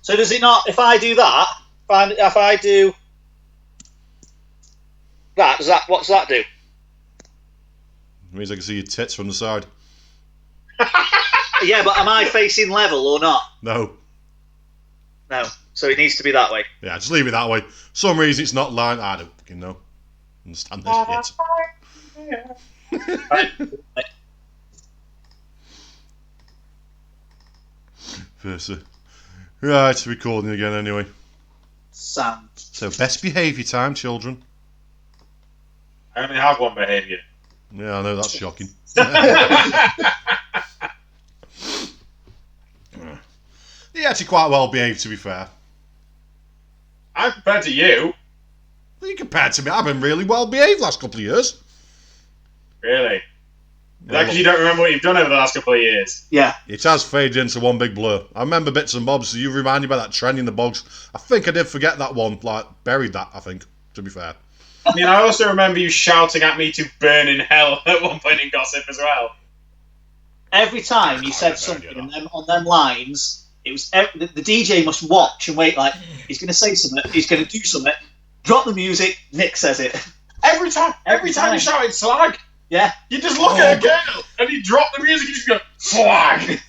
So does it not? If I do that, if I do that, what does that do? It means I can see your tits from the side. Yeah, but am I facing level or not? No. No. So it needs to be that way. Yeah, just leave it that way. Some reason it's not lined. I don't fucking know. Understand this shit. Versa. Right, recording again anyway. Sound. So, best behaviour time, children. I only have one behaviour. Yeah, I know, that's shocking. You're actually quite well behaved, to be fair. I'm compared to you. Well, you compared to me, I've been really well behaved last couple of years. Really? Is that because you don't remember what you've done over the last couple of years? Yeah. It has faded into one big blur. I remember bits and bobs, so you reminded me about that trend in the bogs. I think I did forget that one, like, buried that, I think, to be fair. I mean, I also remember you shouting at me to burn in hell at one point in Gossip as well. Every time you said something on them lines, it was the DJ must watch and wait. Like he's going to say something, he's going to do something. Drop the music. Nick says it every time you shouted slag. Yeah, you just look at a girl and you drop the music and you just go slag.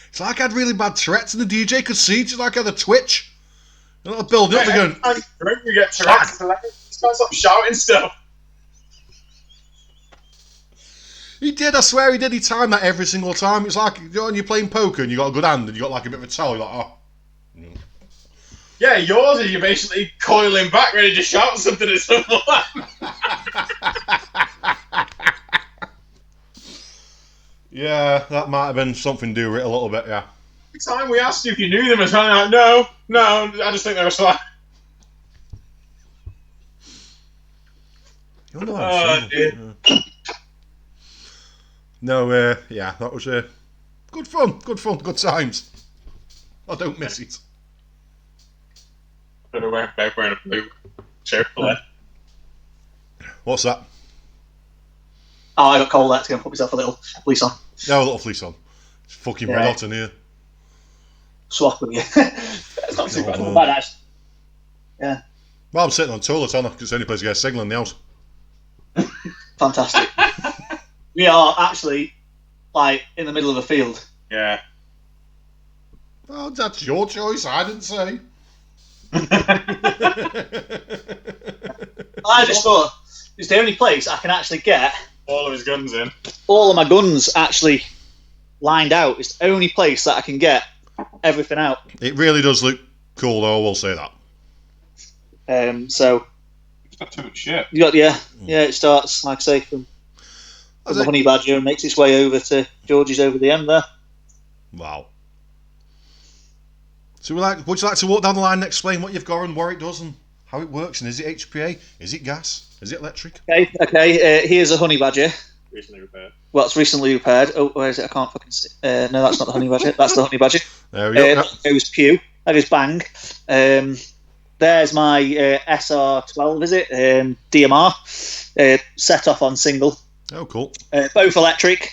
It's like I had really bad Tourette's and the DJ could see. It's like I had a twitch. A little build up again. You get Tourette's. Just can't stop shouting stuff. He did, I swear he did. He timed that every single time. It's like when you're playing poker and you got a good hand and you got like a bit of a towel, you're like, oh. Yeah, yours is you're basically coiling back ready to shout something at someone. Yeah, that might have been something to do with it a little bit, yeah. Every time we asked you if you knew them, I was like, no, I just think they were slag. You know I'm single. Yeah. No, yeah, that was good fun, good times. I don't miss it. I don't know where wearing a blue shirt for that. What's that? Oh, I got cold. I had to go and put myself a little fleece on. Yeah, a little fleece on. It's fucking red hot in here. Swap with you. It's not too bad, actually. Yeah. Well, I'm sitting on the toilet, aren't I? Because it's the only place to get a signal in the house. Fantastic. We are actually, like, in the middle of a field. Yeah. Well, that's your choice. I didn't say. I just thought it's the only place I can actually get all of his guns in. All of my guns actually lined out. It's the only place that I can get everything out. It really does look cool, though. I will say that. So it's got too much shit. You got it starts like I say from the Honey Badger and makes its way over to George's over the end there. Wow. So would you like to walk down the line and explain what you've got and what it does and how it works? And is it HPA? Is it gas? Is it electric? Okay. Here's a Honey Badger. Recently repaired. Well, it's recently repaired. Oh, where is it? I can't fucking see. No, that's not the Honey Badger. That's the Honey Badger. There we go. That goes Pew. That goes Bang. There's my SR12, is it? DMR. Set off on single. Oh, cool. Both electric.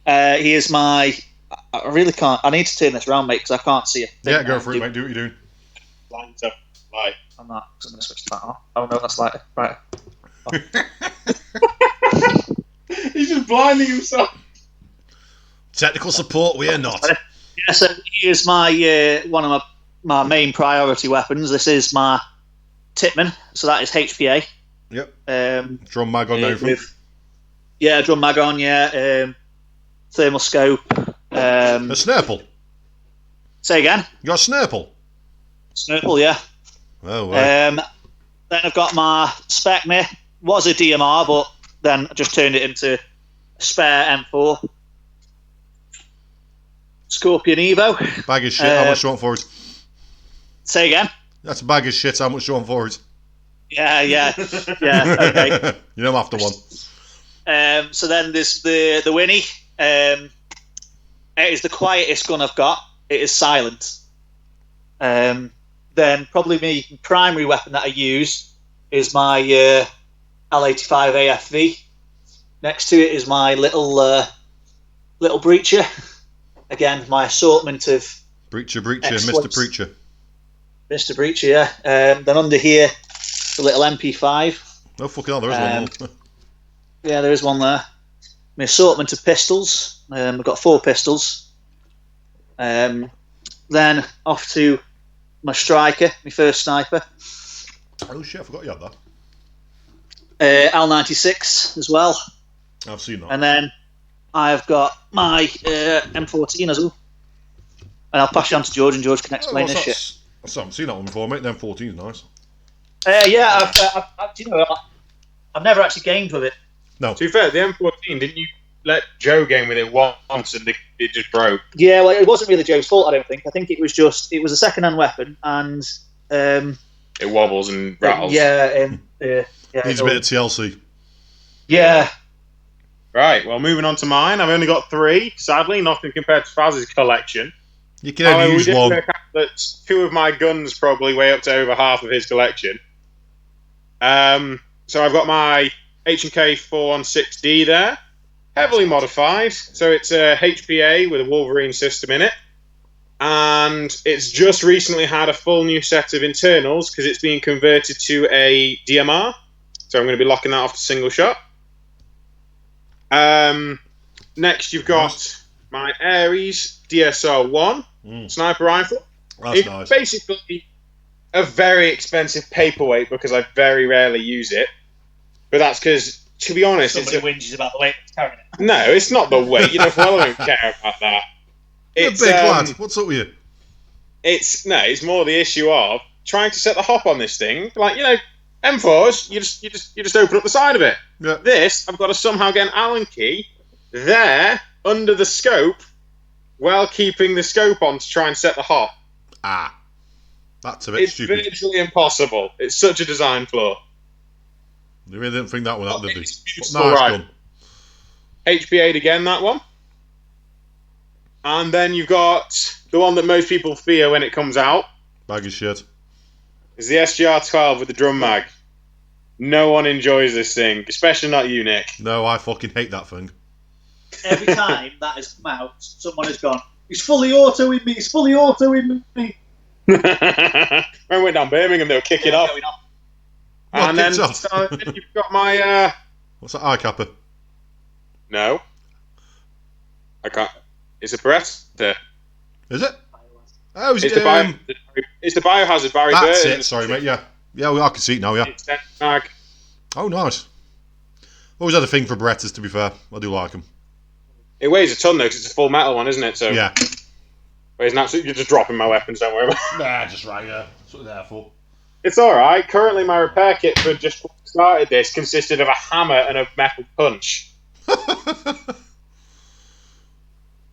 Here's my... I really can't... I need to turn this around, mate, because I can't see it. Yeah, go for it, mate. Do what you're doing. Line up. Light. I'm not, because I'm going to switch that off. Oh, no, that's lighter. Right. He's just blinding himself. Technical support, we are not. Yeah, so here's my one of my main priority weapons. This is my Tipman, so that is HPA. Yep. Drum mag on everything. Yeah, drum mag on, yeah. Thermal scope. A Snurple? Say again? You got a Snurple? Snurple, yeah. Oh, wow. Then I've got my Spec Me. Was a DMR, but then I just turned it into a spare M4. Scorpion Evo. Bag of shit, how much do you want for it? Say again? That's a bag of shit, how much do you want for it? Yeah, okay. You know I'm after one. So then there's the Winnie. It is the quietest gun I've got. It is silent. Then probably my primary weapon that I use is my L85 AFV. Next to it is my little breacher. Again, my assortment of Breacher, Excellent. Mr. Preacher. Mr. Breacher, yeah. Then under here, the little MP5. Oh, fucking hell, there is one more. Yeah, there is one there. My assortment of pistols. I've got 4 pistols. Then off to my striker, my first sniper. Oh, shit, I forgot you had that. L96 as well. I've seen that. And then I've got my M14 as well. And I'll pass you on to George, and George can explain this shit. I haven't seen that one before, mate. The M14 is nice. Yeah, I've never actually gamed with it. No. To be fair, the M14, didn't you let Joe game with it once and it just broke? Yeah, well, it wasn't really Joe's fault, I don't think. I think it was a second-hand weapon, and it wobbles and rattles. Yeah, Needs a bit of TLC. Yeah. Right, well, moving on to mine. I've only got 3, sadly, nothing compared to Faz's collection. You can only use one. Work out that 2 of my guns probably weigh up to over half of his collection. So I've got my H&K 416D there, heavily modified. So it's a HPA with a Wolverine system in it. And it's just recently had a full new set of internals because it's being converted to a DMR. So I'm going to be locking that off to single shot. Next, you've got my Ares DSR-1 sniper rifle. That's nice. Basically a very expensive paperweight because I very rarely use it. But that's because, to be honest, Somebody whinges about the weight that's carrying it. No, it's not the weight. You know, well, I don't care about that. You're a big lad. What's up with you? It's more the issue of trying to set the hop on this thing. Like, you know, M4s, you just open up the side of it. Yeah. This, I've got to somehow get an Allen key there under the scope while keeping the scope on to try and set the hop. That's a bit stupid. It's virtually impossible. It's such a design flaw. They really didn't think that one out, did they? It's Nice right. gun. HPA'd again, that one. And then you've got the one that most people fear when it comes out. Bag of shit. Is the SGR-12 with the drum mag. No one enjoys this thing, especially not you, Nick. No, I fucking hate that thing. Every time that has come out, someone has gone, "He's fully auto in me, he's fully auto in me." When we went down Birmingham, they were kicking off. And then, then you've got my... What's that eye capper? No. I can't... It's a Beretta. Is it? Oh, it's the Biohazard Barry That's Burton. it, sorry mate, yeah. Yeah, well, I can see it now, yeah. Mag. Oh, nice. Always had a thing for Berettas, to be fair. I do like them. It weighs a ton, though, because it's a full metal one, isn't it? So yeah. Weighs an absolute... You're just dropping my weapons, don't worry about it. Nah, just right, yeah. That's what they're there for. It's alright. Currently, my repair kit for just started this consisted of a hammer and a metal punch.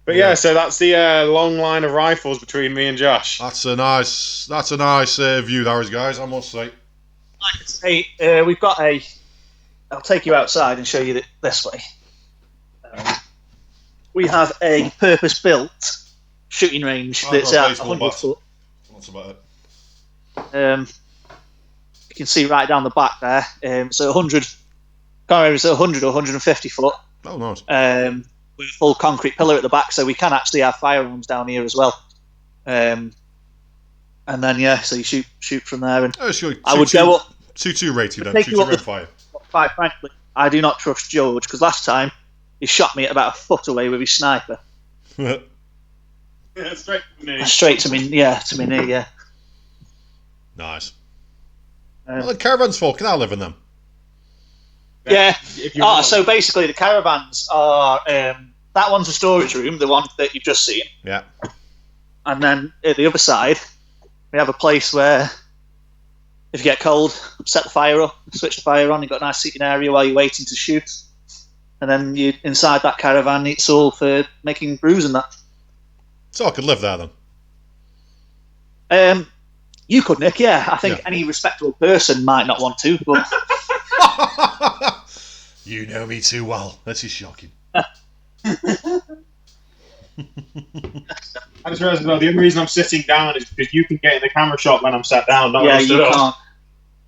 But yeah, so that's the long line of rifles between me and Josh. That's a nice view, that is, guys, I must say. Like I say, we've got a... I'll take you outside and show you this way. We have a purpose-built shooting range that's at 100 foot. That's about it. You can see right down the back there. So 100, can't remember, it's 100 or 150 foot. Oh, nice. With a full concrete pillar at the back, so we can actually have firearms down here as well. And then yeah, so you shoot from there, and I would go up 2-2 rated then. 2-2 red fire. Quite frankly, I do not trust George because last time he shot me at about a foot away with his sniper. Yeah, straight to me. Straight to me, yeah, to me knee, yeah. Nice. Well, the caravans for, can I live in them? Yeah. So basically, the caravans are that one's a storage room, the one that you've just seen. Yeah. And then at the other side, we have a place where, if you get cold, set the fire up, switch the fire on. You've got a nice seating area while you're waiting to shoot. And then you inside that caravan, it's all for making brews and that. So I could live there then. You could, Nick. Yeah, I think any respectable person might not want to, but. You know me too well. This is shocking. I just realised the only reason I'm sitting down is because you can get in the camera shot when I'm sat down. Not when I'm stood up.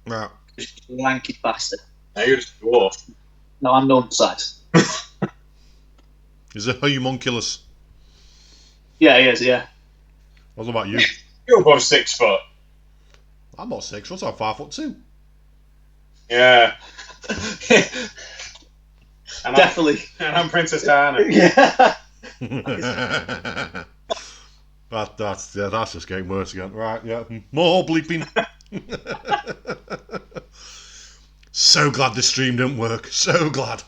Right. You lanky bastard. No, you're just a dwarf. No, I'm normal size. Is it homunculus? Yeah, he is. Yeah. What about you? You're above 6 foot. I'm not 6 foot. I'm 5'2". Yeah. And Definitely. I'm Princess Diana. Yeah. That's just getting worse again. Right, yeah. More bleeping. So glad the stream didn't work. So glad.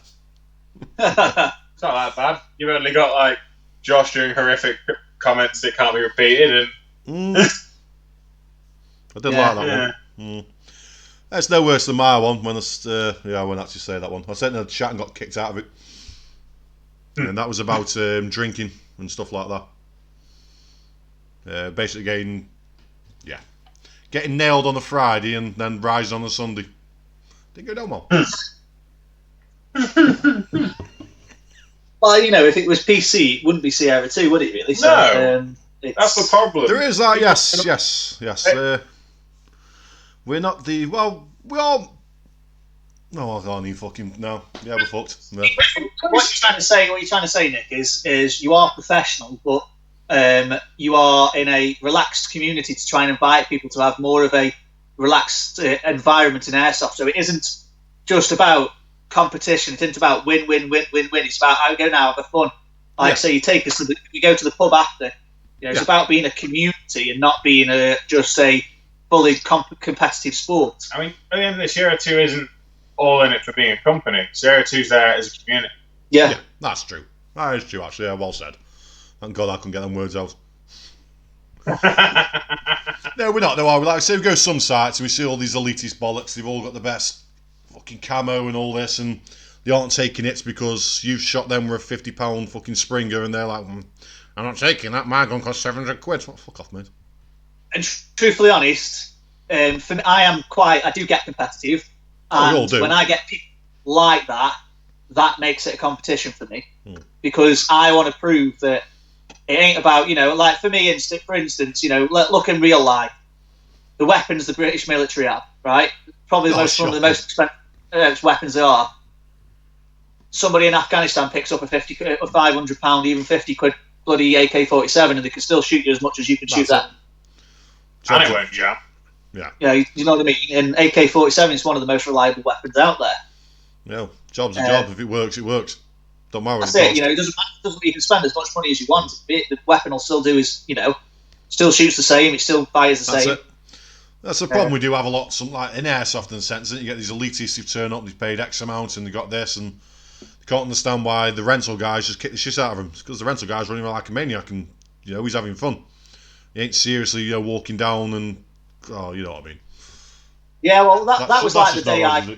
It's not that bad. You've only got like Josh doing horrific comments that can't be repeated, and I did like that one. It's no worse than my one when I won't actually say that one. I sent in a chat and got kicked out of it. And that was about drinking and stuff like that. Basically getting nailed on a Friday and then rising on a Sunday. Didn't go down well. Well, if it was PC, it wouldn't be Sierra 2, would it, really? So, No. That's the problem. There is that, yes. We're not the... Well, we all... No, I can't even fucking... No. Yeah, we're fucked. No. What you're trying to say, Nick, is you are professional, but you are in a relaxed community to try and invite people to have more of a relaxed environment in Airsoft. So it isn't just about competition. It isn't about win. It's about how we go now, have fun. So you take us we go to the pub after. It's about being a community and not being just a fully competitive sport. I mean, at the end of this, Sierra 2 isn't all in it for being a company. Sierra 2's there as a community. Yeah, that's true. That is true, actually. Yeah, well said. Thank God I couldn't get them words out. No, we're not. No, are we? Like I say, we go some sites and we see all these elitist bollocks. They've all got the best fucking camo and all this, and they aren't taking it because you've shot them with a £50 fucking Springer, and they're like, I'm not taking that. My gun costs £700. Well, fuck off, mate. And truthfully honest, for me, I do get competitive, and we all do. When I get people like that, that makes it a competition for me because I want to prove that it ain't about, like for me, for instance, look in real life, the weapons the British military have, right? Probably one of the most expensive weapons there are. Somebody in Afghanistan picks up a £500, even £50 bloody AK-47, and they can still shoot you as much as you can shoot that. And it won't jam. Yeah, you know what I mean? And AK-47 is one of the most reliable weapons out there. Yeah, job's a job. If it works, it works. Don't matter. That's it. It doesn't matter. You can spend as much money as you want. The weapon will still do still shoots the same. It still fires the same. It. That's the problem. We do have a lot. Like in Airsoft, in the sense that you get these elitists who turn up, they've paid X amount, and they got this, and they can't understand why the rental guys just kick the shit out of them. It's because the rental guy's running around like a maniac, and he's having fun. He ain't seriously walking down and you know what I mean. Yeah, well, that was like the day I had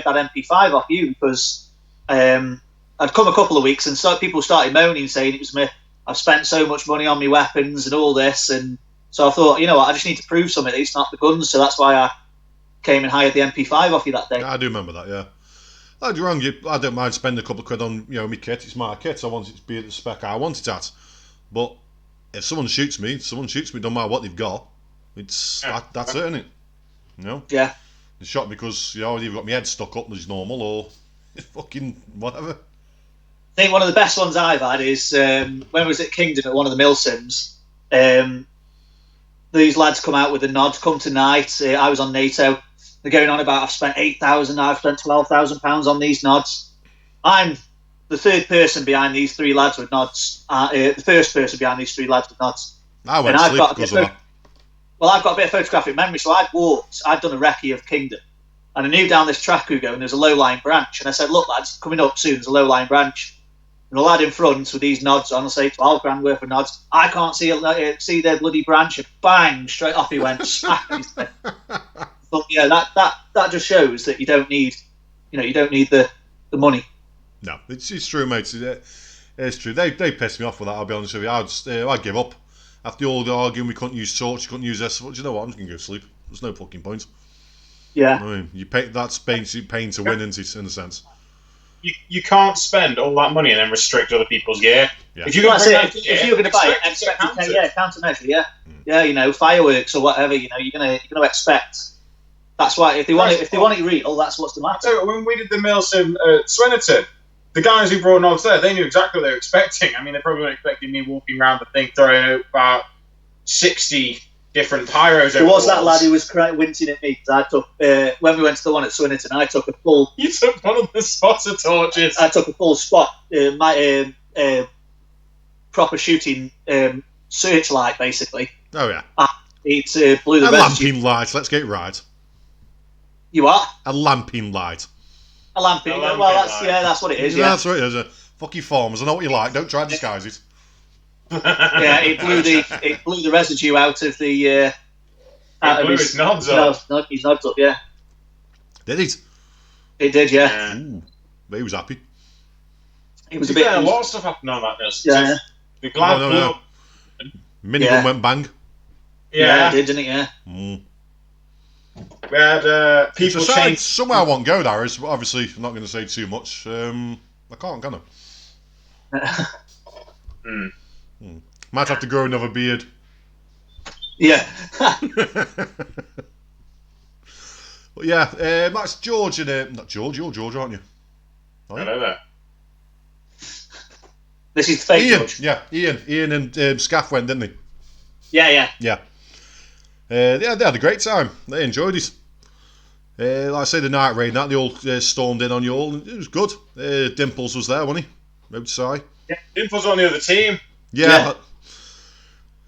that MP5 off you because I'd come a couple of weeks and people started moaning, saying it was me. I've spent so much money on my weapons and all this, and so I thought, I just need to prove something. It's not the guns, so that's why I came and hired the MP5 off you that day. Yeah, I do remember that. Yeah, you're wrong. I don't mind spending a couple of quid on my kit. It's my kit. I want it to be at the spec I want it at. But if someone shoots me, don't matter what they've got. That's it, isn't it? Yeah. It's shot because I've either got my head stuck up as normal or fucking whatever. I think one of the best ones I've had is when I was at Kingdom at one of the mill sims. These lads come out with a nod, come tonight. I was on NATO. They're going on about I've spent £8,000, I've spent £12,000 on these nods. I'm the third person behind these three lads with nods. The first person behind these three lads with nods. I went to sleep because of that. Well, I've got a bit of photographic memory, so I'd done a recce of Kingdom, and I knew down this track we go, and there's a low-lying branch, and I said, look, lads, coming up soon, there's a low-lying branch. And the lad in front with these nods on, I say, 12 grand worth of nods. I can't see their bloody branch, and bang, straight off he went, smack his head. But yeah, that just shows that you don't need the money. No, it's true, mate. It's true. They pissed me off with that, I'll be honest with you. I'd give up. After all the arguing, we couldn't use torch, you couldn't use this. Well, do you know what? I'm just going to go to sleep. There's no fucking point. Yeah. I mean, that's pain to win, isn't it, in a sense? You can't spend all that money and then restrict other people's gear. Yeah. If you're going to buy it, expect countermeasure, yeah, fireworks or whatever, you're going to expect. That's why if they want it real, that's what's the matter. So when we did the mill sim at Swinnerton, the guys who brought nods there, they knew exactly what they were expecting. I mean, they probably weren't expecting me walking around the thing throwing about 60 different pyros. There was that lad who was wincing at me because I took when we went to the one at Swinnerton, I took a full. You took one of the spotter torches. I took a full spot. My proper shooting searchlight, basically. Oh yeah. It blew the A residue. lamping light. Let's get it right. You are A lamping light. a lamping. A lamping Well, light. that's what it is. Yeah, Yeah, that's what it is. Fuck your forms. I know what you like. Don't try and disguise it. yeah. It blew the residue out of the. Out of blew his nods up. His nods up. Yeah, Did it? it did. Yeah, Ooh, but he was happy. it was a bit. A lot of stuff happened on that list. Yeah, The glad No. blew up. Minigun went bang. yeah, it did, didn't it? Yeah. Mm. We had people It's a change. somewhere I won't go, Darius, but obviously I'm not going to say too much. I can't, can I? Might have to grow another beard. Yeah. But yeah, that's George and not George. You're George, aren't you? I know that. This is the fake Ian. George. Yeah, Ian and Scaff went, didn't they? Yeah. Yeah. They had a great time. They enjoyed it. Like I say, the night raid, that they all stormed in on you all. It was good. Dimples was there, wasn't he? Outside. Yeah, Dimples on the other team. Yeah.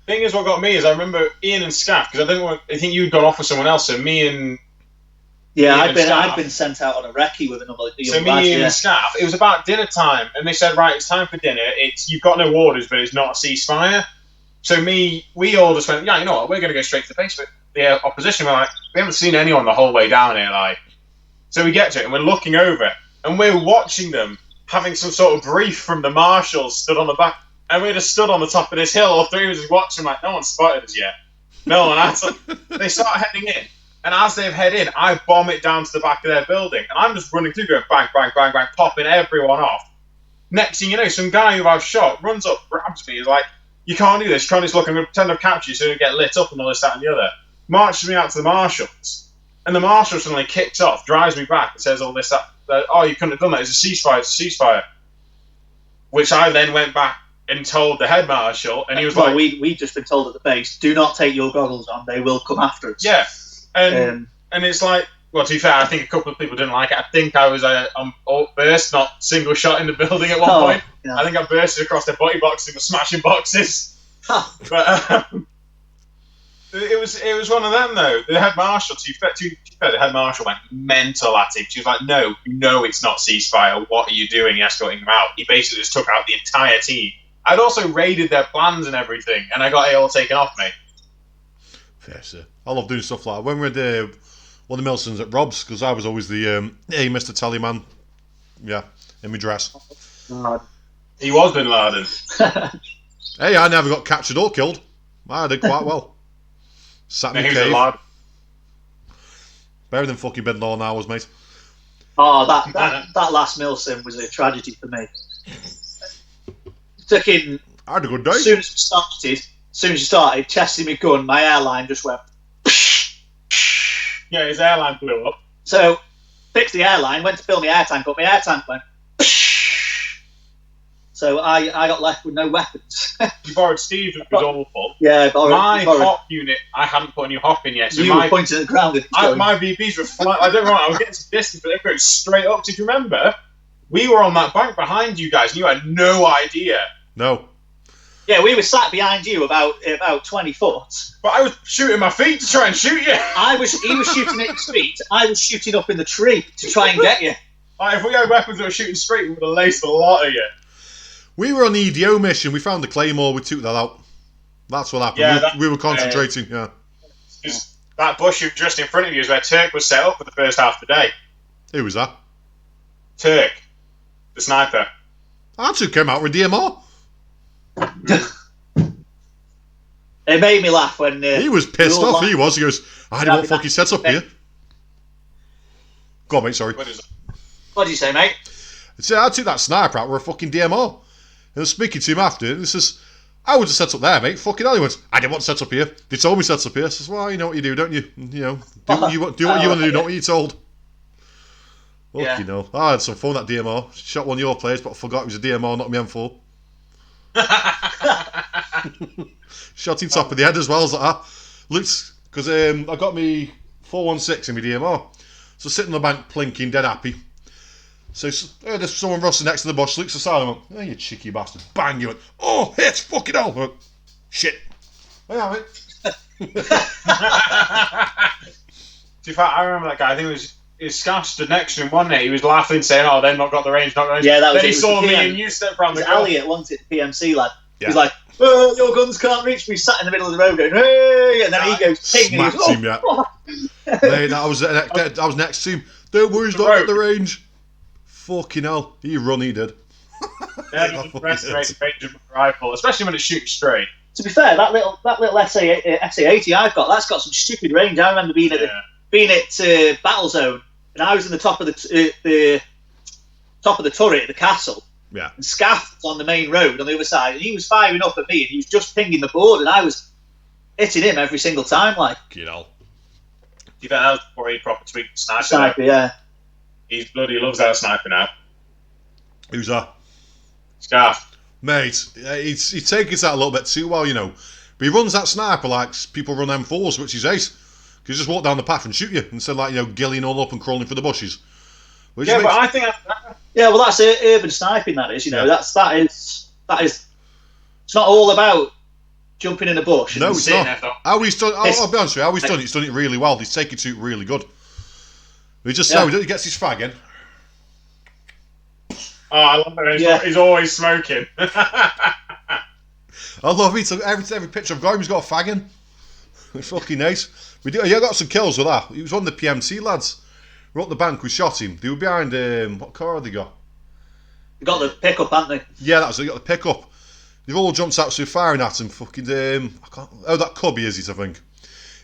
Thing is, what got me is I remember Ian and Scaff because I think you'd gone off with someone else. So me and I'd been sent out on a recce with another young lad. Ian and Scaff. It was about dinner time, and they said, "Right, it's time for dinner. You've got no orders, but it's not a ceasefire." So we all just went, "Yeah, you know what? We're going to go straight to the base with the opposition." We're like, "We haven't seen anyone the whole way down here." Like, so we get to it, and we're looking over, and we're watching them having some sort of brief from the marshals stood on the back. And we just stood on the top of this hill, all three of us just watching, like, no one's spotted us yet. No one has. They start heading in, and as they've headed in, I bomb it down to the back of their building, and I'm just running through, going bang, bang, bang, bang, popping everyone off. Next thing you know, some guy who I've shot runs up, grabs me, is like, "You can't do this, you can't just look, I'm going to pretend I've captured you so you don't get lit up and all this, that, and the other." Marches me out to the marshals, and the marshal suddenly kicks off, drives me back, and says all this, that, "Oh, you couldn't have done that, it's a ceasefire. Which I then went back and told the head marshal, and he was like, "We've just been told at the base, do not take your goggles on; they will come after us." Yeah, and it's like, well, to be fair, I think a couple of people didn't like it. I think I was on burst, not single shot in the building at one point. Yeah. I think I bursted across their body box and was smashing boxes. But it was one of them though. The head marshal, to be fair, the head marshal went mental at him. She was like, "No, it's not ceasefire. What are you doing, escorting them out?" He basically just took out the entire team. I'd also raided their plans and everything, and I got it all taken off me. Fair, sir. I love doing stuff like that. When we had one of the Milsons at Rob's, because I was always the hey, Mr. Tellyman, yeah, in my dress. He was Bin Laden. Hey, I never got captured or killed. I did quite well. Sat in the cave. Better than fucking Bin Laden I was, mate. Oh, that last Milsim was a tragedy for me. Took in. I had a good day. As soon as you started, chesting me gun, my airline just went. Yeah, his airline blew up. So, fixed the airline, went to fill my air tank up, my air tank went. So I got left with no weapons. You borrowed Steve's, which was awful. Yeah, my hop unit, I hadn't put any hop in yet. So you were pointing at the ground. My VPs were flying. I don't know. I was getting some distance, but they were going straight up. Did you remember? We were on that bank behind you guys, and you had no idea. No. Yeah, we were sat behind you about 20 foot. But I was shooting my feet to try and shoot you. He was shooting at his feet. I was shooting up in the tree to try and get you. Like, if we had weapons that were shooting straight, we would have laced a lot of you. We were on the EDO mission. We found the Claymore. We took that out. That's what happened. Yeah, we were concentrating. Yeah. That bush just in front of you is where Turk was set up for the first half of the day. Who was that? Turk, the sniper. I took him out with DMR. It made me laugh when he was pissed off. He was. He goes, "I didn't want fucking set up here." Go on, mate. Sorry. What is it? What did you say, mate? I took that sniper out with a fucking DMR. And I was speaking to him after, and he says, "I would have set up there, mate. Fucking hell." He went, "I didn't want to set up here. They told me to set up here." I says, "Well, you know what you do, don't you? You know, do what you want to do, not what you're told." Fuck, you know. I had some fun with that DMR. Shot one of your players, but I forgot it was a DMR, not my M4. Shot him top of the head as well. I was like, looks, because I got me 416 in my DMR. So sitting on the bank, plinking, dead happy. So there's someone rustling next to the bush, looks aside and went, oh, you cheeky bastard. Bang, you went, oh, hit, fucking hell. I went, shit. Yeah, mate. In fact, I remember that guy. I think it was Scaff stood next to him one day. He was laughing, saying, "Oh, they've not got the range, not got the range." Yeah, that was then it. he saw me and you step around the car. Elliot, wasn't it? The PMC lad. Yeah. He's like, oh, your guns can't reach me. Sat in the middle of the road going, hey, and then he goes, ping, and he Smacked goes, him, yeah. Mate, I was next to him. Don't worry, he's not got the range. Fucking hell. He run, he did. Yeah, doesn't underestimate the range of a rifle, especially when it's shooting straight. To be fair, that little SA80 I've got, that's got some stupid range. I remember being at Battle Zone, and I was in the top of the turret at the castle. Yeah. And Scaff was on the main road on the other side, and he was firing up at me, and he was just pinging the board, and I was hitting him every single time, like. You know. Do you think that was before he proper tweaked the sniper? Sniper, yeah. He's bloody loves that sniper now. Who's that? Scaff. Mate, he takes it out a little bit too well, you know. But he runs that sniper like people run M4s, which is ace. Because you just walk down the path and shoot you, instead of like, you know, gilling all up and crawling through the bushes. Yeah, but I think yeah, well, that's urban sniping. That is, you know, that is. It's not all about jumping in a bush. No, it's not. How he's done. I'll be honest with you. How he's done it. He's done it really well. He's taken to it really good. He just he gets his fag in. Oh, I love it. He's always smoking. I love it. Every picture I've got him, he's got a fag in. It's fucking nice. I got some kills with that. He was one of the PMC lads. We're up the bank, we shot him. They were behind, what car had they got? They got the pickup, haven't they? Yeah, that's it, they got the pickup. They've all jumped out, so firing at him. Fucking, that Cubby is it, I think.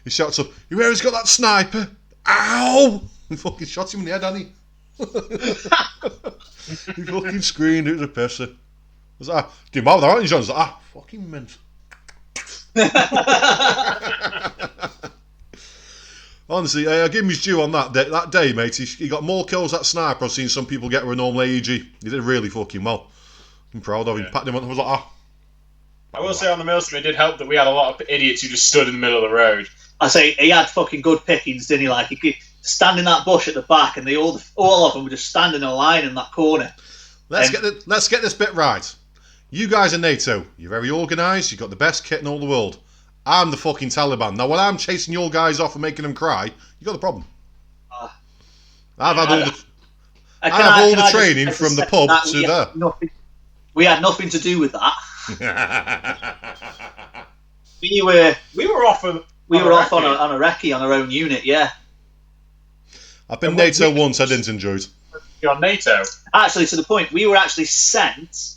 He shouts up, where's got that sniper? Ow! He fucking shot him in the head, hadn't he? He fucking screamed, it was a pisser. I was like, do you mind with that, aren't you, John? I was like, fucking mint. Honestly, I give him his due on that day, mate. He got more kills at sniper I've seen some people get with a normal AEG. He did really fucking well. I'm proud of him. Patted him on. I was like, I will say on the Millstream, it did help that we had a lot of idiots who just stood in the middle of the road. I say he had fucking good pickings, didn't he? Like he could stand in that bush at the back, and all of them were just standing in a line in that corner. Let's get this bit right. You guys are NATO. You're very organised. You've got the best kit in all the world. I'm the fucking Taliban. Now, when I'm chasing your guys off and making them cry, you got a problem. I've had all the training from the pub to there. We had nothing to do with that. we were off on a recce on our own unit, yeah. I've been NATO once. I didn't enjoy it. You're on NATO. Actually, to the point, we were actually sent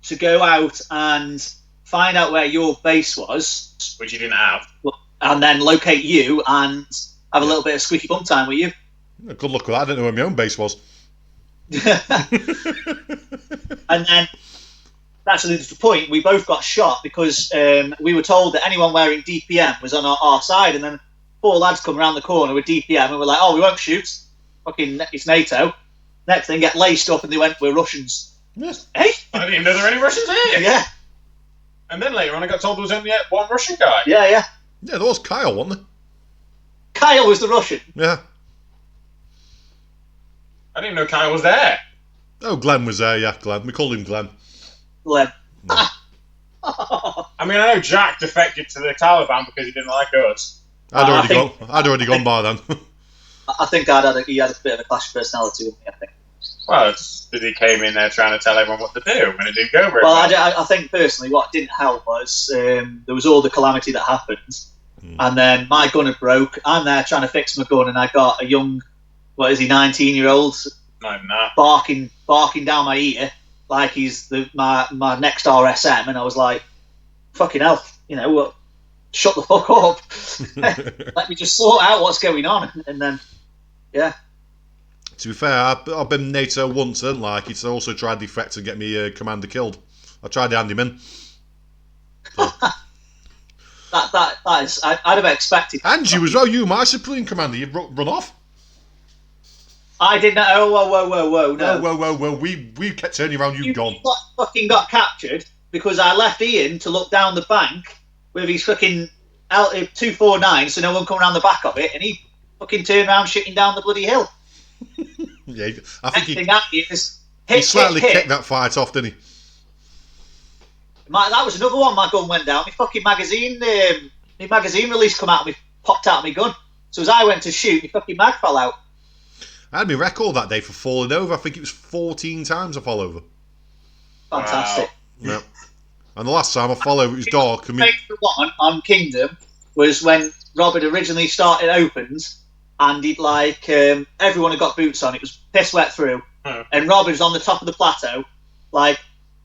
to go out and find out where your base was, which you didn't have, and then locate you and have a little bit of squeaky bum time with you. Good luck with that. I didn't know where my own base was. And then, actually, to the point, we both got shot because we were told that anyone wearing DPM was on our side, and then 4 lads come around the corner with DPM, and we're like, oh, we won't shoot. Fucking, it's NATO. Next thing, get laced up, and they went, we're Russians. Yes. Hey? I didn't even know there were any Russians here. Yeah. And then later on, I got told there was only one Russian guy. Yeah. Yeah, there was Kyle, wasn't there? Kyle was the Russian. Yeah. I didn't even know Kyle was there. Oh, Glenn was there, yeah, Glenn. We called him Glenn. Glenn. No. I mean, I know Jack defected to the Taliban because he didn't like us. I'd already gone by then. I think he had a bit of a clash of personality with me, I think. Well, it's that he came in there trying to tell everyone what to do, and it didn't go very well. well. I think personally what didn't help was there was all the calamity that happened, and then my gun had broke. I'm there trying to fix my gun, and I got a young, 19-year-old, not even that, barking down my ear like he's my next RSM, and I was like, fucking hell, shut the fuck up. Let me just sort out what's going on, and then, yeah. To be fair, I've been NATO once, and it's also tried the effect to get me commander killed. I tried to hand him in. So. that is, I'd have expected. And you as well, you, my supreme commander, you'd run off. I didn't know. Oh, whoa, no. Whoa. We kept turning around, you gone. Fucking got captured because I left Ian to look down the bank with his fucking 249, so no one come around the back of it, and he fucking turned around shooting down the bloody hill. Yeah, I think he slightly kicked that fight off, didn't he? That was another one. My gun went down. My fucking magazine release come out and popped out my gun. So as I went to shoot, my fucking mag fell out. I had my record that day for falling over. I think it was 14 times I fell over. Fantastic. Wow. Yeah. And the last time I fell over, it was dark. The one on Kingdom was when Rob had originally started opens, and he'd everyone had got boots on. It was piss wet through, and Rob was on the top of the plateau,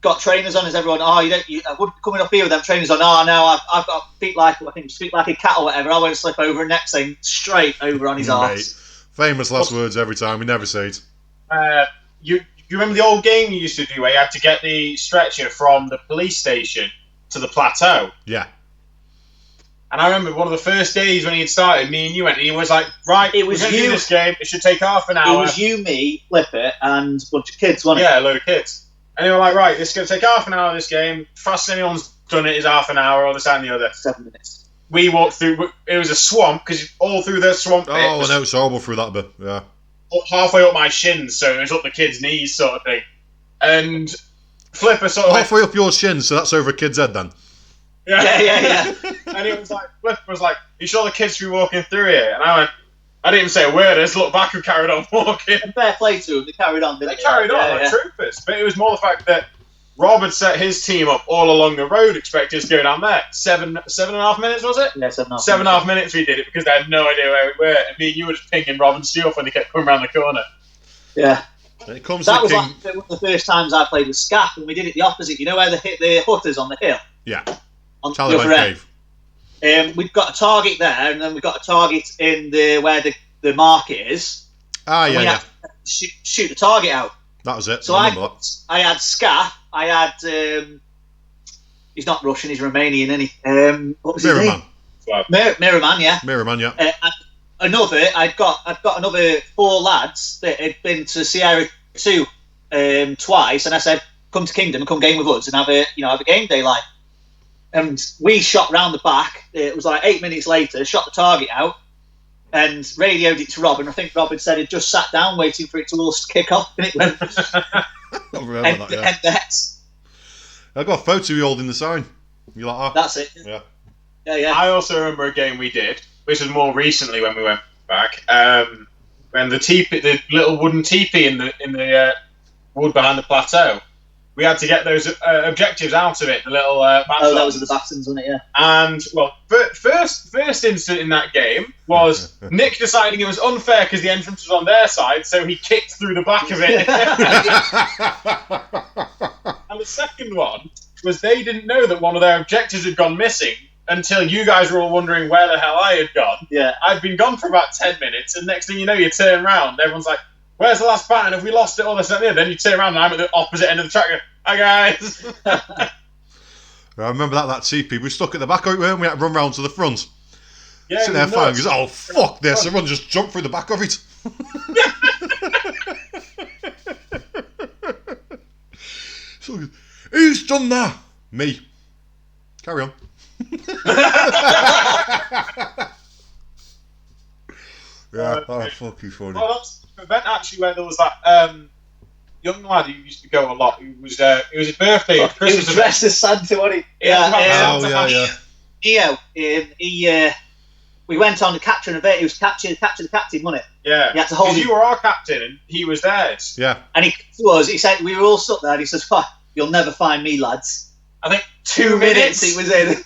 got trainers on as everyone. I wouldn't be coming up here with them trainers on. Oh no, I've got feet like a cat or whatever. I won't slip over, and next thing straight over on his arse. Famous last words every time. We never say it. You remember the old game you used to do where you had to get the stretcher from the police station to the plateau? Yeah. And I remember one of the first days when he had started, me and you went, and he was like, right, it was we're going to do this game. It should take half an hour. It was you, me, Flipper, and a bunch of kids, wasn't it? Yeah, a load of kids. And they were like, right, this is going to take half an hour, this game. Fastest anyone's done it is half an hour, or this and the other. 7 minutes. We walked through, it was a swamp, because all through the swamp bit. Oh, I know, it's horrible through that bit, yeah. Halfway up my shins, so it was up the kids' knees, sort of thing. And Flipper sort of halfway up your shins, so that's over a kid's head then. Yeah. And it was like, Flipper was like, you sure the kids should be walking through here? And I went, I didn't even say a word, I just looked back and carried on walking. And fair play to them, they carried on, didn't they? They carried on like troopers. But it was more the fact that Rob had set his team up all along the road, expecting us to go down there. 7.5 minutes, was it? Yeah, 7.5 7.5 minutes we did it because they had no idea where we were. And me and you were just pinging Rob and Stu off when they kept coming around the corner. Yeah. It comes that was one of the first times I played with SCAF, and we did it the opposite. You know where the hut is on the hill? Yeah. On the other end. We've got a target there, and then we've got a target in where the mark is. Ah, yeah, had to shoot the target out. That was it. So I had SCAF. I had he's not Russian, he's Romanian, isn't he? What was his name? Mirrorman, yeah. Mirrorman, yeah. I'd got another 4 lads that had been to Sierra 2 twice, and I said, come to Kingdom and come game with us and have a game day like. And we shot round the back. It was like 8 minutes later, shot the target out, and radioed it to Rob. And I think Rob had said he'd just sat down waiting for it to all kick off, and it went. I remember that, yeah. I got a photo of you holding the sign. You're like, that's it. Yeah. Yeah. I also remember a game we did, which was more recently when we went back. When the little wooden teepee in the wood behind the plateau, we had to get those objectives out of it. The little that was the Battens, wasn't it? Yeah. And well, first incident in that game was Nick deciding it was unfair because the entrance was on their side, so he kicked through the back of it. And the second one was they didn't know that one of their objectives had gone missing until you guys were all wondering where the hell I had gone. Yeah. I'd been gone for about 10 minutes, and next thing you know, you turn around, everyone's like, where's the last pattern? Have we lost it? All this and that. Then you turn around and I'm at the opposite end of the track. Hi guys. I remember that TP. We stuck at the back of it, weren't we? We had to run round to the front. Yeah, sitting there fine. Goes, oh fuck this! Everyone just jumped through the back of it. So, who's done that? Me. Carry on. Yeah, that's fucking funny. Well, that's an event actually where there was that young lad who used to go a lot. It was his birthday. He was dressed as Santa, wasn't he? Yeah. Neo. We went on to capture an event. He was capture the captain, wasn't it? Yeah. He had to hold him. You were our captain, and he was theirs. Yeah. And he said we were all stuck there, and he says, "You'll never find me, lads." I think 2 minutes he was in.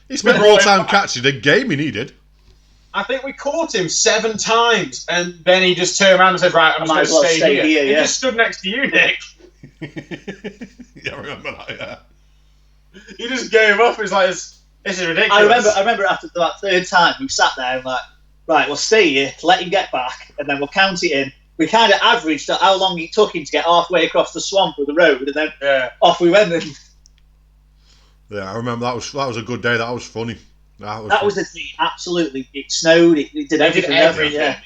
He spent more time catching the game he needed. I think we caught him 7 times, and then he just turned around and said, "Right, I'm just going to stay here." He just stood next to you, Nick. Yeah, I remember that. Yeah. He just gave up. He's like, "This is ridiculous." I remember after that 3rd time, we sat there and like, right, we'll stay here, let him get back, and then we'll count it in. We kind of averaged how long it took him to get halfway across the swamp with the road, and then off we went. Yeah, I remember that was a good day. That was funny. That was the thing. Absolutely, it snowed. It did everything. Yeah.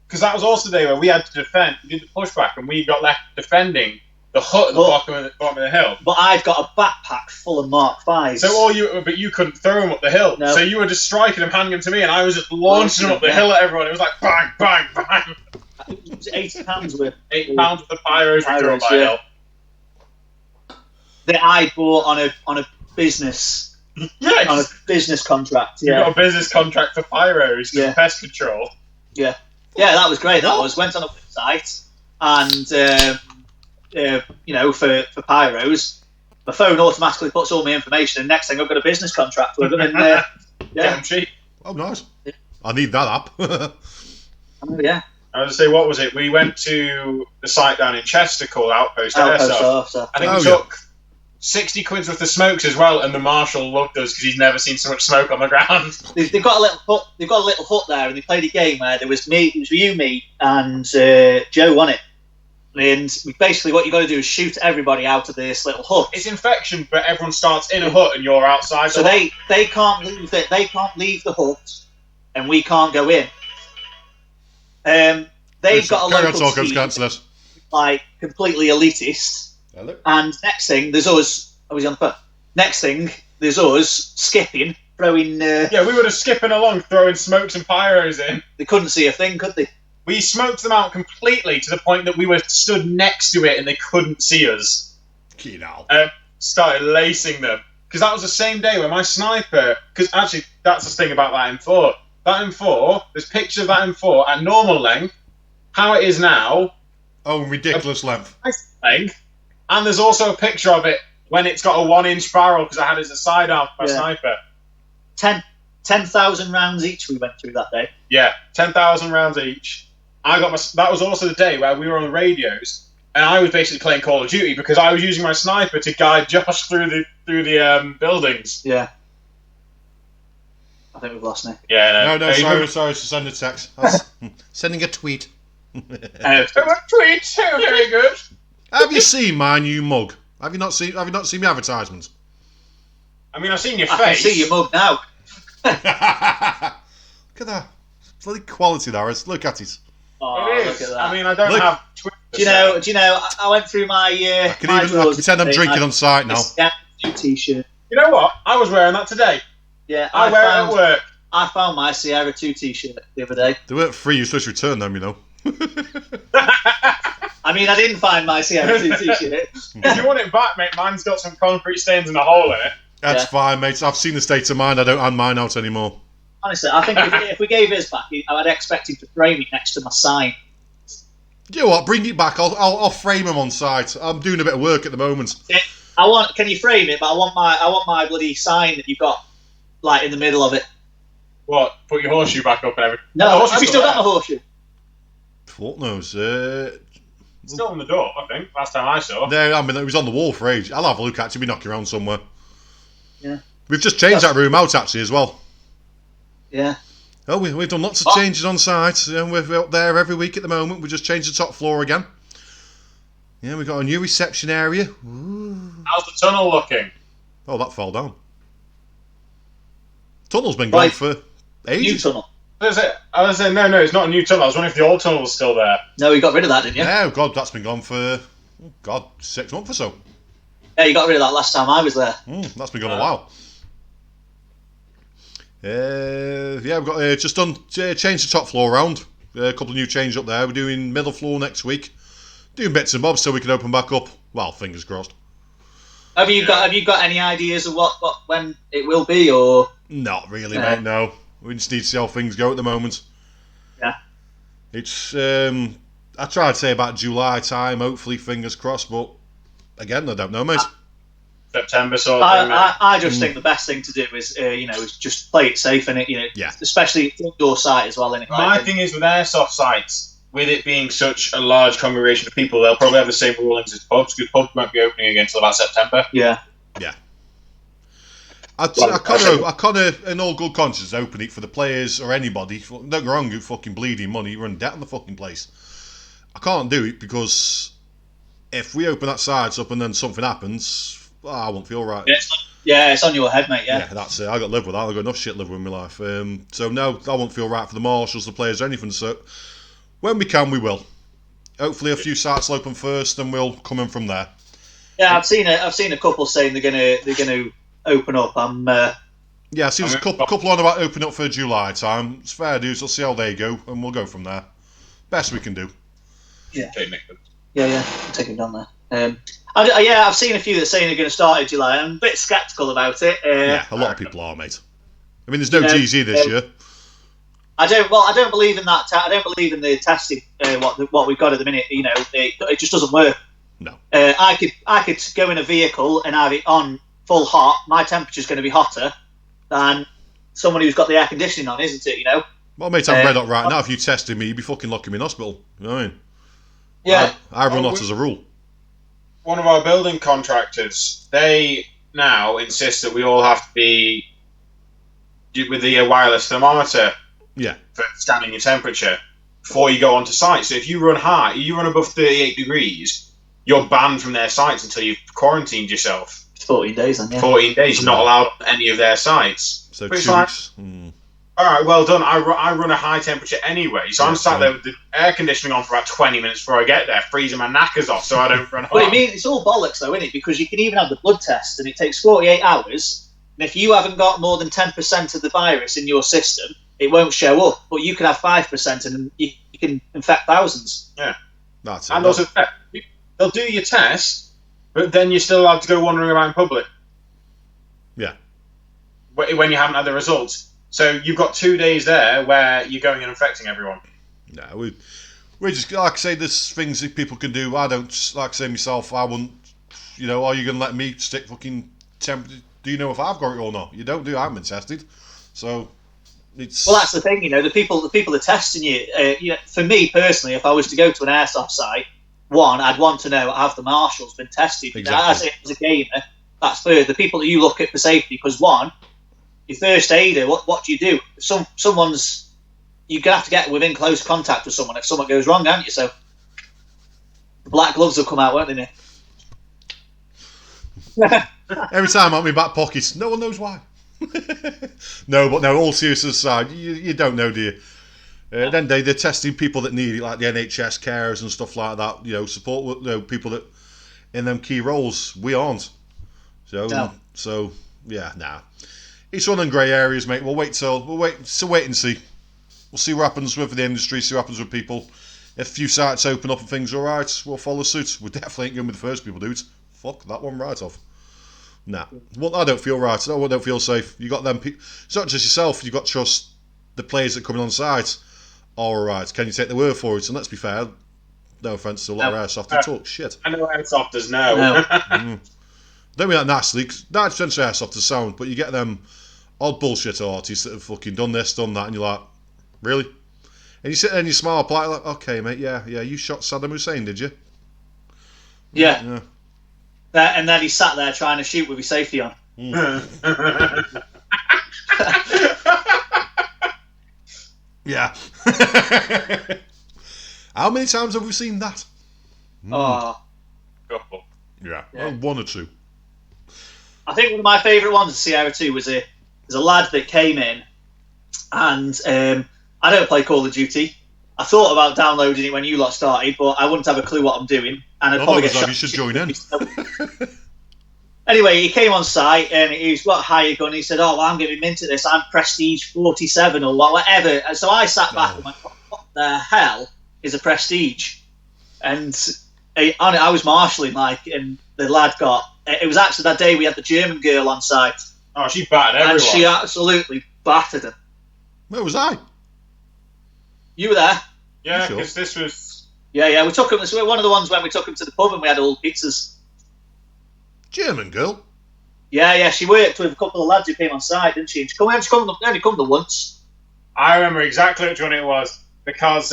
Because that was also the day where we had to defend. We did the pushback, and we got left defending The hut at the bottom of the hill. But I've got a backpack full of Mark V's. So but you couldn't throw them up the hill. No. So you were just striking them, handing them to me, and I was just launching them up the hill at everyone. It was like bang, bang, bang. It was £80 worth. £8 of the pyros we throw by hill. That I bought on a business. Yes. On a business contract. You Yeah. got a business contract for pyros, Yeah. pest control. Yeah. Yeah, that was great. That was went on a website and for pyros, my phone automatically puts all my information, and next thing I've got a business contract with them. And Get them cheap. Oh, nice. I need that app. Yeah. I was going to say, what was it? We went to the site down in Chester called Outpost Airsoft. I think we took 60 quid's worth of smokes as well, and the marshal loved us because he's never seen so much smoke on the ground. They've got a little hut. They've got a little hut there, and they played a game where there was me, it was you, me, and Joe on it. And basically, what you got to do is shoot everybody out of this little hut. It's infection, but everyone starts in a hut and you're outside. So they can't leave it. They can't leave the hut, and we can't go in. They've got a local team, like completely elitist. Hello. And next thing, there's us. I was on the phone. Next thing, there's us skipping, throwing. Yeah, we were just skipping along, throwing smokes and pyros in. They couldn't see a thing, could they? We smoked them out completely to the point that we were stood next to it and they couldn't see us. Started lacing them. Because that was the same day when my sniper... Because actually, that's the thing about that M4. That M4, there's pictures of that M4 at normal length, how it is now... Oh, ridiculous length. Length. And there's also a picture of it when it's got a 1-inch barrel, because I had it as a sidearm for my sniper. 10,000 rounds each we went through that day. Yeah, 10,000 rounds each. That was also the day where we were on the radios, and I was basically playing Call of Duty because I was using my sniper to guide Josh through the buildings. Yeah. I think we've lost Nick. Yeah, no. Sorry to send a text. Sending a tweet. Tweet. Oh, very good. Have you seen my new mug? Have you not seen my advertisements? I mean, I've seen your face. I can see your mug now. Look at that. Bloody quality there is. Look at it. Oh, it is. Look at that. I mean, I don't have Twitter. Do you know? I went through my. I can pretend I'm drinking on site now. New T-shirt. You know what? I was wearing that today. Yeah, I wear it at work. I found my Sierra 2 T-shirt the other day. They weren't free. You're supposed to return them, you know. I mean, I didn't find my Sierra 2 T-shirt. If you want it back, mate, mine's got some concrete stains and a hole in it. That's fine, mate. I've seen the state of mind. I don't hand mine out anymore. Honestly, I think if we gave his back, I'd expect him to frame it next to my sign. You know what? Bring it back. I'll frame them on site. I'm doing a bit of work at the moment. Can you frame it? But I want my bloody sign that you've got, like in the middle of it. What? Put your horseshoe back up and everything. No, have you still got my horseshoe? What knows? Still on the door, I think. Last time I saw. No, I mean it was on the wall for ages. I'll have a look at it. It'll be knocking around somewhere. Yeah. We've just changed that room out actually as well. Yeah. Oh, we've done lots of changes on site, and we're up there every week at the moment. We just changed the top floor again. Yeah, we've got a new reception area. Ooh. How's the tunnel looking? Oh, that fell down. Tunnel's been gone for ages. New tunnel. I was saying, no, it's not a new tunnel. I was wondering if the old tunnel was still there. No, you got rid of that, didn't you? Oh, God, that's been gone for, 6 months or so. Yeah, you got rid of that last time I was there. That's been gone a while. We've got just done changed the top floor around. A couple of new changes up there. We're doing middle floor next week. Doing bits and bobs so we can open back up. Well, fingers crossed. Have you got any ideas of when it will be, or? Not really, mate. No, we just need to see how things go at the moment. Yeah. It's I tried to say about July time. Hopefully, fingers crossed. But again, I don't know, mate. September sort of thing. I just think the best thing to do is is just play it safe in it. Yeah. Especially indoor site as well. In it. My thing is with airsoft sites, with it being such a large congregation of people, they'll probably have the same rulings as pubs because pubs won't be opening again until about September. Yeah. Yeah. I kind of, in all good conscience, open it for the players or anybody. Don't get wrong, you fucking bleeding money, you run debt on the fucking place. I can't do it if we open that site up and then something happens, I won't feel right. Yeah, it's on your head, mate. Yeah, that's it. I got to live with that. I've got enough shit to live with in my life. So no, I won't feel right for the marshals, the players, or anything. So when we can, we will. hopefully a few sites will open first, and we'll come in from there. Yeah, I've seen a couple saying they're gonna open up. Yeah, see, there's a couple on about opening up for July time. It's fair dues. We'll see how they go, and we'll go from there. Best we can do. Yeah, I'll take it down there. I've seen a few that are saying they're going to start in July. I'm a bit sceptical about it. Yeah, a lot of people are, mate. I mean, there's no GZ this year. I don't believe in that. I don't believe in the testing. What we've got at the minute. It just doesn't work. No. I could go in a vehicle and have it on full hot. My temperature's going to be hotter than someone who's got the air conditioning on, isn't it? Well, mate, I'm red hot right now. If you tested me, you'd be fucking locking me in hospital. You know what I mean? Yeah. I run not as a rule. One of our building contractors, they now insist that we all have to be with the wireless thermometer for scanning your temperature before you go onto site. So if you run high, you run above 38 degrees, you're banned from their sites until you've quarantined yourself. 14 days then, yeah. 14 days, you're not allowed on any of their sites. So 2 weeks. All right, well done. I run a high temperature anyway, so I'm sat there with the air conditioning on for about 20 minutes before I get there, freezing my knackers off so I don't run hot. But it's all bollocks though, isn't it? Because you can even have the blood test and it takes 48 hours, and if you haven't got more than 10% of the virus in your system, it won't show up. But you can have 5% and you can infect thousands. Yeah. That's it. And also, they'll do your test, but then you're still allowed to go wandering around in public. Yeah. When you haven't had the results. So you've got 2 days there where you're going and infecting everyone. No, we just, like I say, there's things that people can do. I don't, like I say myself, I wouldn't, are you going to let me stick fucking temperature? Do you know if I've got it or not? You don't do, I haven't been tested. So, it's... Well, that's the thing, the people are testing you. For me personally, if I was to go to an airsoft site, I'd want to know, have the marshals been tested? Exactly. As a gamer, that's the people that you look at for safety, because your first aider, what do you do? If someone's, you're going to have to get within close contact with someone if something goes wrong, aren't you? So the black gloves will come out, won't they, Nick? Every time I'm in my back pockets, no one knows why. No, all seriousness aside, you don't know, do you? Then they're testing people that need it, like the NHS carers and stuff like that, support people that in them key roles. We aren't. So yeah, nah. It's one of them grey areas, mate. We'll wait and see. We'll see what happens with the industry, see what happens with people. If a few sites open up and things are alright, we'll follow suit. We definitely ain't going with the first people, dudes. Fuck that one right off. Nah. Well, I don't feel right. I don't feel safe. You got them people. It's not just yourself. You've got to trust the players that come in on site. Alright, can you take the word for it? And let's be fair, no offence to a lot of airsoft, they talk shit. I know airsofters know. Don't mean that nasty, 90% of airsoft is sound, but you get them odd bullshit artists that have fucking done this, done that, and you're like, really? And you sit there and you smile politely, like, okay, mate, yeah, you shot Saddam Hussein, did you? Yeah. And then he sat there trying to shoot with his safety on. Yeah. How many times have we seen that? Oh. Couple. Yeah. Well, 1 or 2. I think one of my favourite ones of Sierra 2 was a lad that came in, and I don't play Call of Duty. I thought about downloading it when you lot started, but I wouldn't have a clue what I'm doing, and I'd probably get shot. You should join in. Anyway, he came on site and he's got a higher gun. He said, "Oh, well, I'm getting mint at this. I'm Prestige 47 or whatever." And so I sat back and went, "What the hell is a Prestige?" And I was marshalling, and the lad got. It was actually that day we had the German girl on site. Oh, she battered everyone. And she absolutely battered him. Where was I? You were there. Yeah, because this was... Yeah, we took him... This was one of the ones when we took him to the pub and we had all pizzas. German girl? Yeah, she worked with a couple of lads who came on site, didn't she? She only come the once. I remember exactly which one it was, because...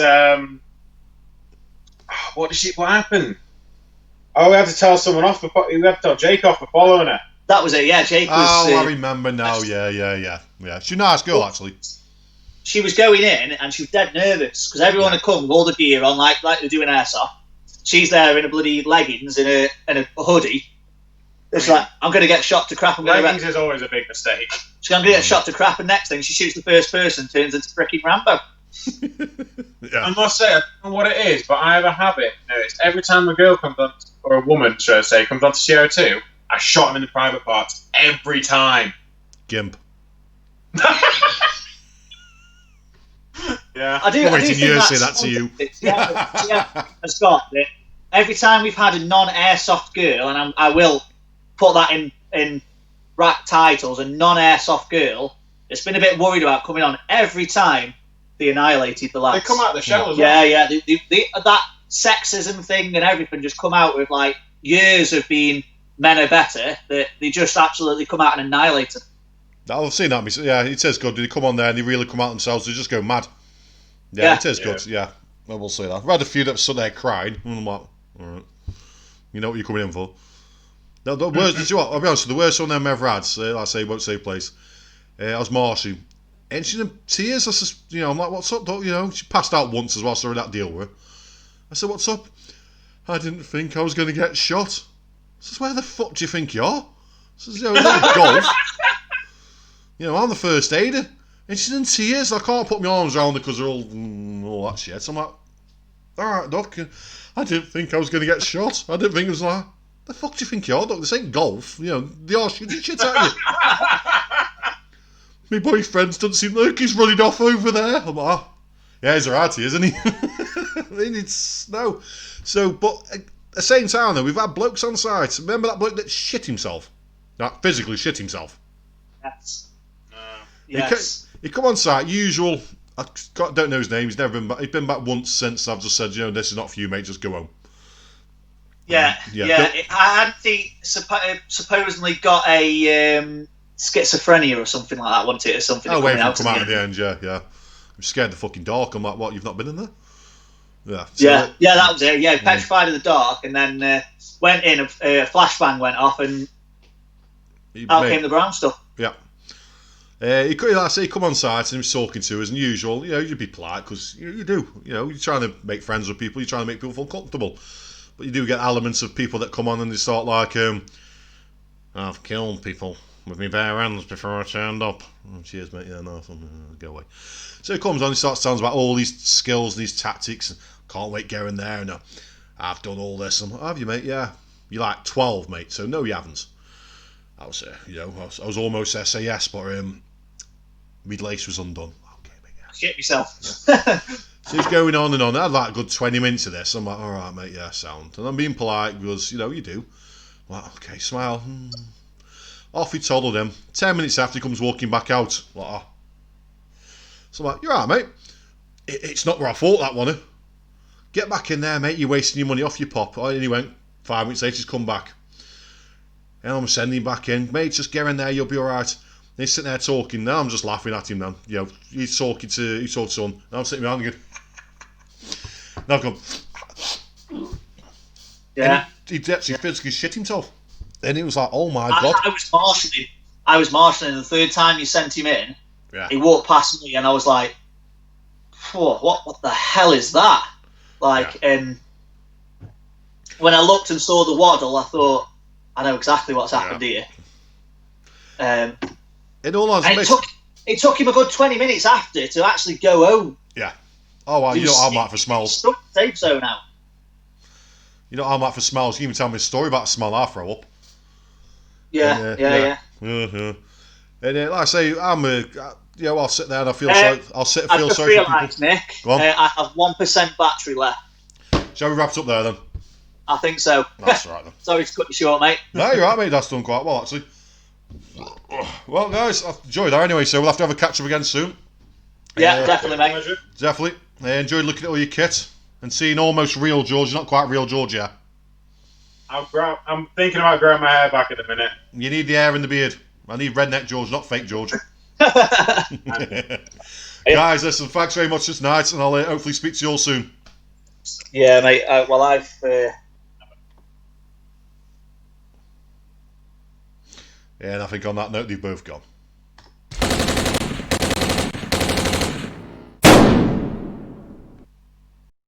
What happened? Oh, we had to tell someone off. We had to tell Jake off for following her. That was it, yeah. Jake was... Oh, I remember now. Yeah. She's a nice girl, actually. She was going in and she was dead nervous because everyone had come with all the gear on, like they do in airsoft. She's there in a bloody leggings and a hoodie. It's like, I'm going to get shot to crap. Leggings is always a big mistake. She's going to get shot to crap, and next thing she shoots the first person, turns into freaking Rambo. I must say, I don't know what it is, but I have a habit. It's every time a girl comes on, or a woman, should I say, comes onto CO2, I shot him in the private parts every time. Gimp. Yeah. I do waiting think years to that's say that to you. Yeah, has got it. Every time we've had a non-airsoft girl, and I will put that in rack titles, a non-airsoft girl, it's been a bit worried about coming on. Every time they annihilated the lads. They come out of the shell as well. Yeah. That sexism thing and everything just come out with like years of being men are better. That they just absolutely come out and annihilate them. I've seen that. Yeah, it is good. They come on there and they really come out themselves. They just go mad. Yeah, it is good. Yeah, I will say that. I've had a few that stood there crying. And I'm like, all right, you know what you're coming in for. No, the worst. Did you what? I'll be honest. The worst one I've ever had. Like I say, won't say place. I was Marshy, and she's in tears. I said, I'm like, what's up? She passed out once as well, so I had to deal with her. I said, what's up? I didn't think I was going to get shot. I says, where the fuck do you think you are? I says, it's like golf. I'm the first aider. And she's in tears. I can't put my arms around her because they're all that shit. So I'm like, alright, Doc. I didn't think I was going to get shot. I didn't think it was like, the fuck do you think you are, Doc? This ain't golf. They are shooting shit at you. My boyfriend doesn't seem like he's running off over there. I'm like, yeah, he's alright, isn't he? I mean, it's no. So, but at the same time, though, we've had blokes on site. Remember that bloke that shit himself? Like, physically shit himself. Yes. Yes. He come on site, usual. I don't know his name. He's never been back. He's been back once since I've just said, this is not for you, mate. Just go home. Yeah. I hadn't he supposedly got a schizophrenia or something like that, wasn't it? Or something. Oh, wait for him to come out at the end. Yeah. I'm scared the fucking dark. I'm like, what? You've not been in there? Yeah. So, yeah, that was it. Yeah, petrified in the dark, and then went in. A flashbang went off, and out came the brown stuff. Yeah. He come on site and he was talking to us, and usual, you'd be polite because you do. You're trying to make friends with people, you're trying to make people feel comfortable. But you do get elements of people that come on and they start like, I've killed people with my bare hands before I turned up. Oh, cheers, mate. Yeah, no, go away. So he comes on, he starts telling us about all these skills, these tactics. And can't wait going there, and I've done all this. I'm like, have you, mate? Yeah. You're like 12, mate. So no, you haven't. I was, I was almost SAS, but my lace was undone. Okay, mate. Yeah. Shit yourself. So he's going on and on. I had like a good 20 minutes of this. I'm like, all right, mate, yeah, sound. And I'm being polite because, you do. I'm like, okay, smile. Off he toddled him. 10 minutes after, he comes walking back out. Like, oh. So I'm like, you're all right, mate. It's not where I thought that one. Get back in there, mate. You're wasting your money off your pop. And he went, 5 minutes later, he's come back. And I'm sending him back in. Mate, just get in there, you'll be all right. And he's sitting there talking. Now I'm just laughing at him then. He's talking to son. And I'm sitting behind again. Now I've gone. Yeah. He actually physically shit himself. And it was like, oh my God. I was marshalling. The third time you sent him in, he walked past me and I was like, what the hell is that? And when I looked and saw the waddle, I thought, I know exactly what's happened here. In all honesty, it took him a good 20 minutes after to actually go home. Yeah. Oh, well, you know I'm out for smells. Stuck the safe zone out. You know I'm out for smells. You even tell me a story about a smell I throw up. Yeah. And like I say, I'll sit there and I'll sit and feel sorry for people. Nick, I have 1% battery left. Shall we wrap it up there then? I think so. That's right then. Sorry to cut you short, mate. No, you're right, mate. That's done quite well, actually. Well, guys, I've enjoyed that anyway, so we'll have to have a catch up again soon. Yeah, definitely, mate. Definitely. I enjoyed looking at all your kit and seeing almost real George. Not quite real George yet. I'm thinking about growing my hair back in a minute. You need the hair and the beard. I need redneck George, not fake George. Guys, listen, thanks very much this night, and I'll hopefully speak to you all soon. Yeah, mate. I've... Yeah, and I think on that note, they've both gone.